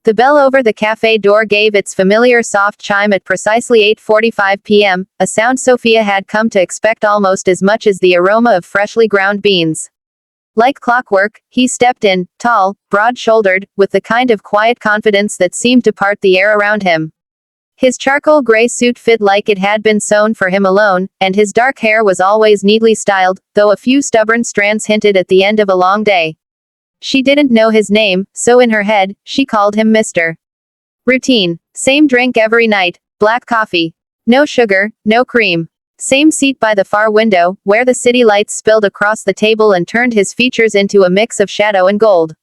The bell over the cafe door gave its familiar soft chime at precisely 8:45 p.m., a sound Sophia had come to expect almost as much as the aroma of freshly ground beans. Like clockwork, he stepped in, tall, broad-shouldered, with the kind of quiet confidence that seemed to part the air around him. His charcoal gray suit fit like it had been sewn for him alone, and his dark hair was always neatly styled, though a few stubborn strands hinted at the end of a long day. She didn't know his name, so in her head, she called him Mr. Routine. Same drink every night, black coffee. No sugar, no cream. Same seat by the far window, where the city lights spilled across the table and turned his features into a mix of shadow and gold.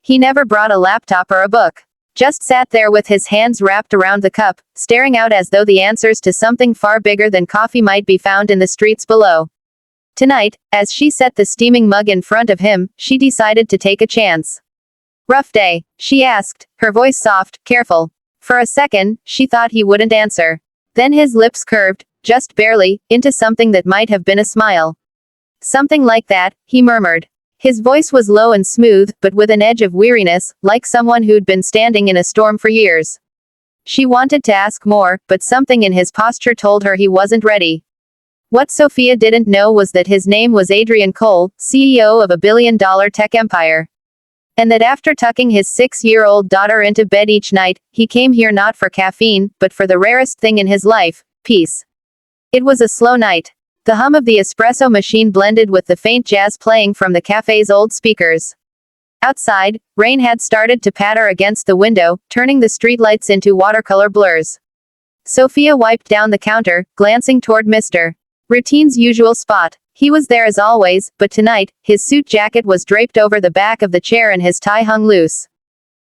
He never brought a laptop or a book. Just sat there with his hands wrapped around the cup, staring out as though the answers to something far bigger than coffee might be found in the streets below. Tonight, as she set the steaming mug in front of him, she decided to take a chance. "Rough day?" she asked, her voice soft, careful. For a second, she thought he wouldn't answer. Then his lips curved, just barely, into something that might have been a smile. "Something like that," he murmured. His voice was low and smooth, but with an edge of weariness, like someone who'd been standing in a storm for years. She wanted to ask more, but something in his posture told her he wasn't ready. What Sophia didn't know was that his name was Adrian Cole, CEO of a billion-dollar tech empire. And that after tucking his 6-year-old daughter into bed each night, he came here not for caffeine, but for the rarest thing in his life, peace. It was a slow night. The hum of the espresso machine blended with the faint jazz playing from the cafe's old speakers. Outside, rain had started to patter against the window, turning the streetlights into watercolor blurs. Sophia wiped down the counter, glancing toward Mr. Routine's usual spot. He was there as always, but tonight, his suit jacket was draped over the back of the chair and his tie hung loose.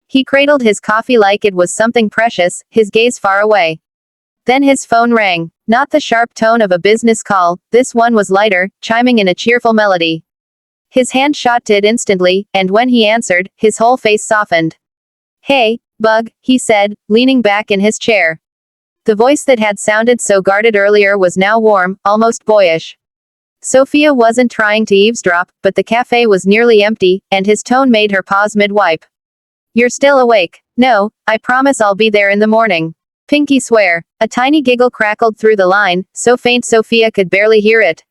He cradled his coffee like it was something precious, his gaze far away. Then his phone rang. Not the sharp tone of a business call, this one was lighter, chiming in a cheerful melody. His hand shot to it instantly, and when he answered, his whole face softened. "Hey, Bug," he said, leaning back in his chair. The voice that had sounded so guarded earlier was now warm, almost boyish. Sophia wasn't trying to eavesdrop, but the cafe was nearly empty, and his tone made her pause mid-wipe. "You're still awake?" "No, I promise I'll be there in the morning." "Pinky swear." A tiny giggle crackled through the line, so faint Sophia could barely hear it.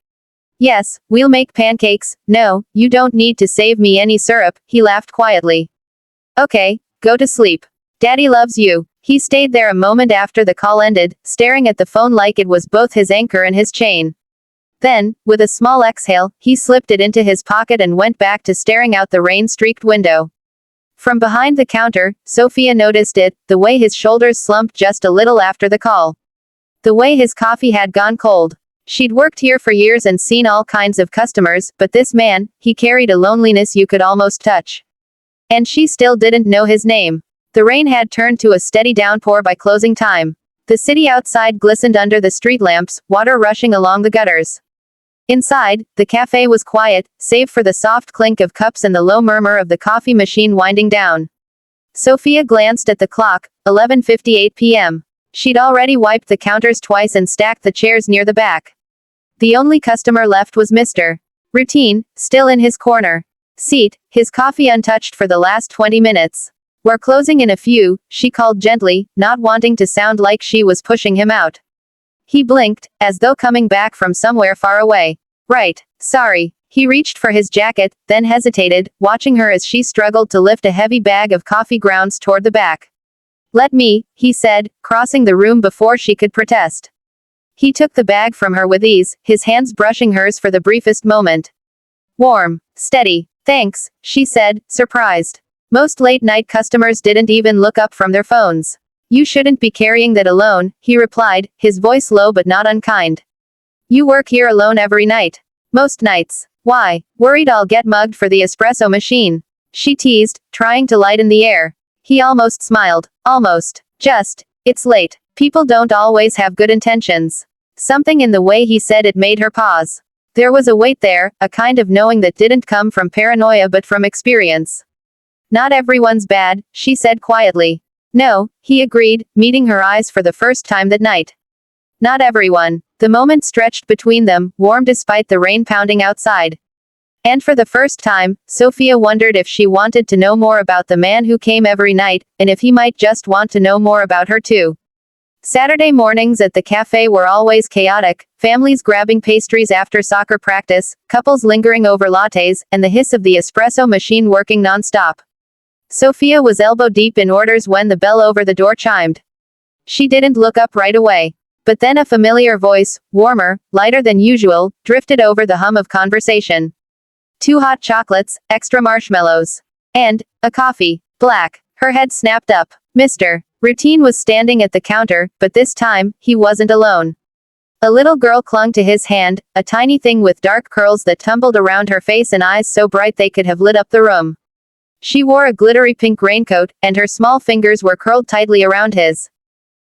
"Yes, we'll make pancakes. No, you don't need to save me any syrup," he laughed quietly. "Okay, go to sleep. Daddy loves you." He stayed there a moment after the call ended, staring at the phone like it was both his anchor and his chain. Then, with a small exhale, he slipped it into his pocket and went back to staring out the rain-streaked window. From behind the counter, Sophia noticed it, the way his shoulders slumped just a little after the call. The way his coffee had gone cold. She'd worked here for years and seen all kinds of customers, but this man, he carried a loneliness you could almost touch. And she still didn't know his name. The rain had turned to a steady downpour by closing time. The city outside glistened under the street lamps, water rushing along the gutters. Inside, the cafe was quiet, save for the soft clink of cups and the low murmur of the coffee machine winding down. Sophia glanced at the clock, 11:58 p.m. She'd already wiped the counters twice and stacked the chairs near the back. The only customer left was Mr. Routine, still in his corner seat, his coffee untouched for the last 20 minutes. "We're closing in a few," she called gently, not wanting to sound like she was pushing him out. He blinked, as though coming back from somewhere far away. "Right. Sorry." He reached for his jacket, then hesitated, watching her as she struggled to lift a heavy bag of coffee grounds toward the back. "Let me," he said, crossing the room before she could protest. He took the bag from her with ease, his hands brushing hers for the briefest moment. "Warm. Steady. Thanks," she said, surprised. Most late-night customers didn't even look up from their phones. "You shouldn't be carrying that alone," he replied, his voice low but not unkind. "You work here alone every night." "Most nights." "Why?" "Worried I'll get mugged for the espresso machine," she teased, trying to lighten the air. He almost smiled. "Almost. Just. It's late. People don't always have good intentions." Something in the way he said it made her pause. There was a weight there, a kind of knowing that didn't come from paranoia but from experience. "Not everyone's bad," she said quietly. "No," he agreed, meeting her eyes for the first time that night. "Not everyone." The moment stretched between them, warm despite the rain pounding outside. And for the first time, Sophia wondered if she wanted to know more about the man who came every night, and if he might just want to know more about her too. Saturday mornings at the cafe were always chaotic, families grabbing pastries after soccer practice, couples lingering over lattes, and the hiss of the espresso machine working non-stop. Sophia was elbow deep in orders when the bell over the door chimed. She didn't look up right away. But then a familiar voice, warmer, lighter than usual, drifted over the hum of conversation. 2 hot chocolates, extra marshmallows. And a coffee. Black. Her head snapped up. Mr. Routine was standing at the counter, but this time, he wasn't alone. A little girl clung to his hand, a tiny thing with dark curls that tumbled around her face and eyes so bright they could have lit up the room. She wore a glittery pink raincoat, and her small fingers were curled tightly around his.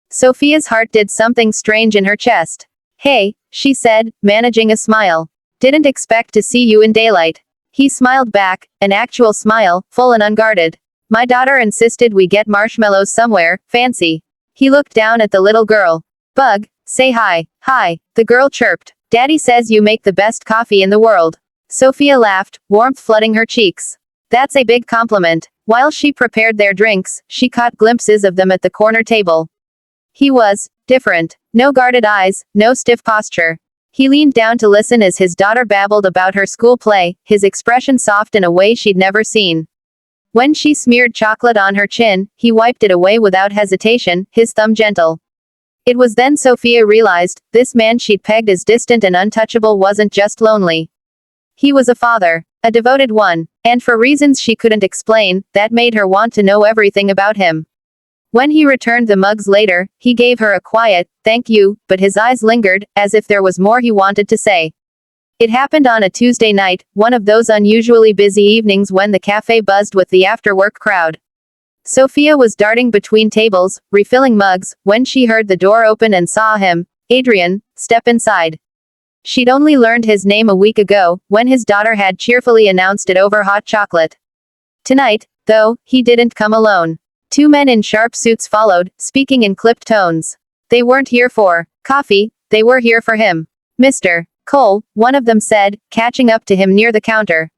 Sophia's heart did something strange in her chest. Hey, she said, managing a smile. Didn't expect to see you in daylight. He smiled back, an actual smile, full and unguarded. My daughter insisted we get marshmallows somewhere, fancy. He looked down at the little girl. Bug, say hi. Hi, the girl chirped. Daddy says you make the best coffee in the world. Sophia laughed, warmth flooding her cheeks. That's a big compliment. While she prepared their drinks, she caught glimpses of them at the corner table. He was different. No guarded eyes, no stiff posture. He leaned down to listen as his daughter babbled about her school play, his expression soft in a way she'd never seen. When she smeared chocolate on her chin, he wiped it away without hesitation, his thumb gentle. It was then Sophia realized, this man she'd pegged as distant and untouchable wasn't just lonely. He was a father, a devoted one, and for reasons she couldn't explain, that made her want to know everything about him. When he returned the mugs later, he gave her a quiet, thank you, but his eyes lingered, as if there was more he wanted to say. It happened on a Tuesday night, one of those unusually busy evenings when the cafe buzzed with the after-work crowd. Sophia was darting between tables, refilling mugs, when she heard the door open and saw him, Adrian, step inside. She'd only learned his name a week ago, when his daughter had cheerfully announced it over hot chocolate. Tonight, though, he didn't come alone. 2 men in sharp suits followed, speaking in clipped tones. They weren't here for coffee, they were here for him. Mr. Cole, one of them said, catching up to him near the counter.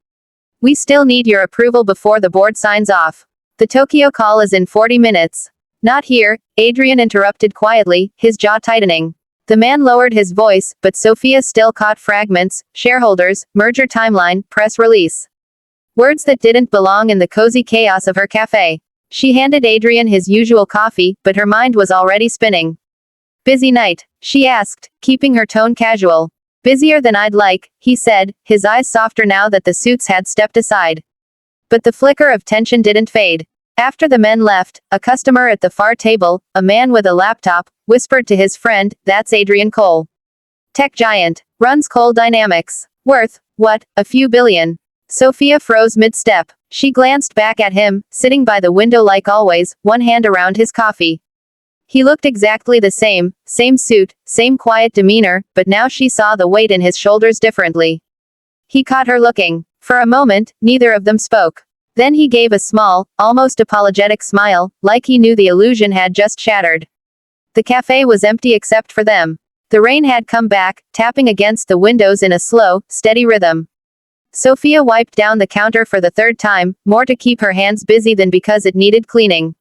We still need your approval before the board signs off. The Tokyo call is in 40 minutes. Not here, Adrian interrupted quietly, his jaw tightening. The man lowered his voice, but Sophia still caught fragments, shareholders, merger timeline, press release. Words that didn't belong in the cozy chaos of her cafe. She handed Adrian his usual coffee, but her mind was already spinning. Busy night? She asked, keeping her tone casual. Busier than I'd like, he said, his eyes softer now that the suits had stepped aside. But the flicker of tension didn't fade. After the men left, a customer at the far table, a man with a laptop, whispered to his friend, that's Adrian Cole. Tech giant. Runs Cole Dynamics. Worth, what, a few billion. Sophia froze mid-step. She glanced back at him, sitting by the window like always, one hand around his coffee. He looked exactly the same suit, same quiet demeanor, but now she saw the weight in his shoulders differently. He caught her looking. For a moment, neither of them spoke. Then he gave a small, almost apologetic smile, like he knew the illusion had just shattered. The cafe was empty except for them. The rain had come back, tapping against the windows in a slow, steady rhythm. Sophia wiped down the counter for the 3rd time, more to keep her hands busy than because it needed cleaning.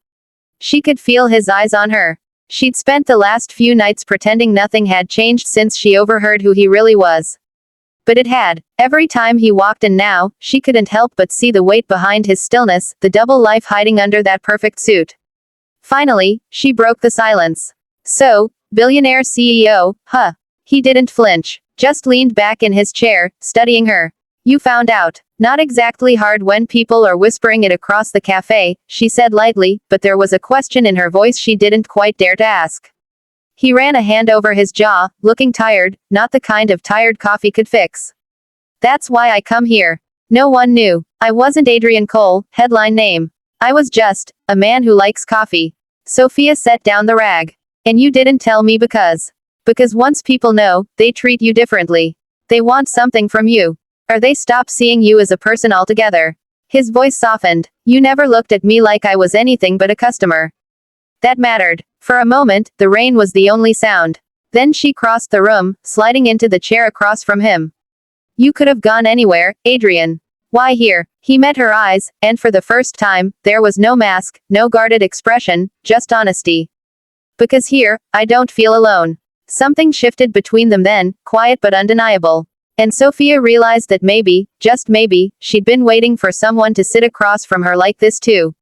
She could feel his eyes on her. She'd spent the last few nights pretending nothing had changed since she overheard who he really was. But it had. Every time he walked in now, she couldn't help but see the weight behind his stillness, the double life hiding under that perfect suit. Finally, she broke the silence. So, billionaire CEO, huh? He didn't flinch, just leaned back in his chair, studying her. You found out. Not exactly hard when people are whispering it across the cafe, she said lightly, but there was a question in her voice she didn't quite dare to ask. He ran a hand over his jaw, looking tired, not the kind of tired coffee could fix. That's why I come here. No one knew. I wasn't Adrian Cole, headline name. I was just a man who likes coffee. Sophia set down the rag. And you didn't tell me because once people know, they treat you differently. They want something from you. Or they stop seeing you as a person altogether. His voice softened. You never looked at me like I was anything but a customer. That mattered. For a moment, the rain was the only sound. Then she crossed the room, sliding into the chair across from him. You could have gone anywhere, Adrian. Why here? He met her eyes, and for the first time, there was no mask, no guarded expression, just honesty. Because here, I don't feel alone. Something shifted between them then, quiet but undeniable. And Sophia realized that maybe, just maybe, she'd been waiting for someone to sit across from her like this too.